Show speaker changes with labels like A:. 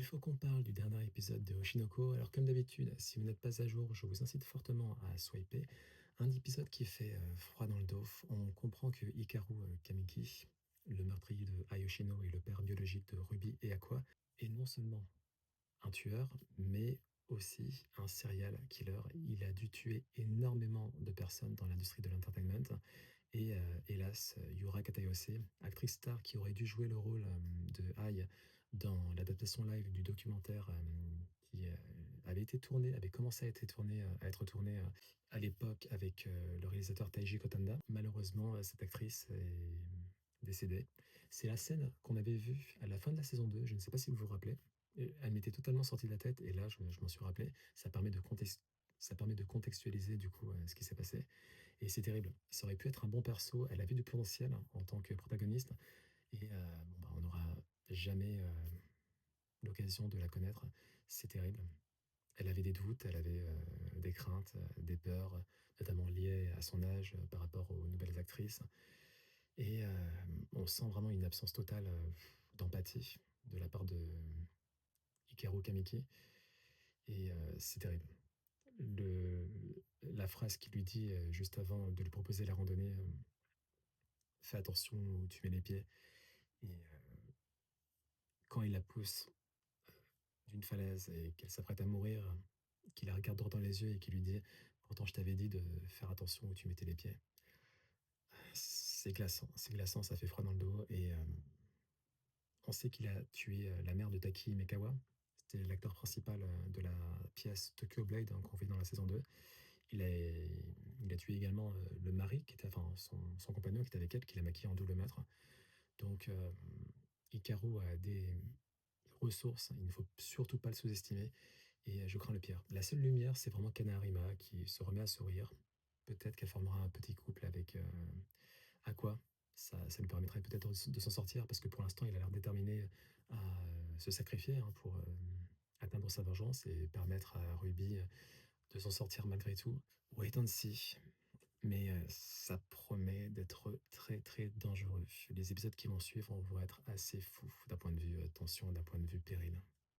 A: faut qu'on parle du dernier épisode de Oshinoko. Alors comme d'habitude, si vous n'êtes pas à jour, je vous incite fortement à swiper. Un épisode qui fait froid dans le dos. On comprend que Hikaru Kamiki, le meurtrier de Ayoshino et le père biologique de Ruby et Aqua, est non seulement un tueur, mais aussi un serial killer. Il a dû tuer énormément de personnes dans l'industrie de l'entertainment. Et hélas, Yura Katayose, actrice star qui aurait dû jouer le rôle de Ai dans l'adaptation live du documentaire qui avait été tourné, avait commencé à être tourné à l'époque avec le réalisateur Taiji Kotanda. Malheureusement, cette actrice est décédée. C'est la scène qu'on avait vue à la fin de la saison 2, je ne sais pas si vous vous rappelez. Elle m'était totalement sortie de la tête et là, je m'en suis rappelé. Ça permet de contextualiser du coup ce qui s'est passé. Et c'est terrible. Ça aurait pu être un bon perso. Elle avait du potentiel en tant que protagoniste. Et bon, bah, on n'aura jamais l'occasion de la connaître. C'est terrible. Elle avait des doutes, elle avait des craintes, des peurs, notamment liées à son âge par rapport aux nouvelles actrices. Et on sent vraiment une absence totale d'empathie de la part de Hikaru Kamiki. Et c'est terrible. La phrase qu'il lui dit juste avant de lui proposer la randonnée, fais attention où tu mets les pieds. Et quand il la pousse d'une falaise et qu'elle s'apprête à mourir, qu'il la regarde droit dans les yeux et qu'il lui dit pourtant je t'avais dit de faire attention où tu mettais les pieds. C'est glaçant, ça fait froid dans le dos. Et on sait qu'il a tué la mère de Taki Mekawa. C'était l'acteur principal de la pièce Tokyo Blade qu'on vit dans la saison 2. Il a tué également le mari, qui était, enfin son compagnon qui était avec elle, qui l'a maquillé en double meurtre. Donc Hikaru a des ressources, il ne faut surtout pas le sous-estimer, et je crains le pire. La seule lumière, c'est vraiment Kanaharima qui se remet à sourire. Peut-être qu'elle formera un petit couple avec Aqua. Ça lui permettrait peut-être de s'en sortir, parce que pour l'instant, il a l'air déterminé à se sacrifier pour atteindre sa vengeance et permettre à Ruby de s'en sortir malgré tout. Wait and see. Mais ça promet d'être très très dangereux. Les épisodes qui vont suivre vont être assez fous d'un point de vue tension, d'un point de vue péril.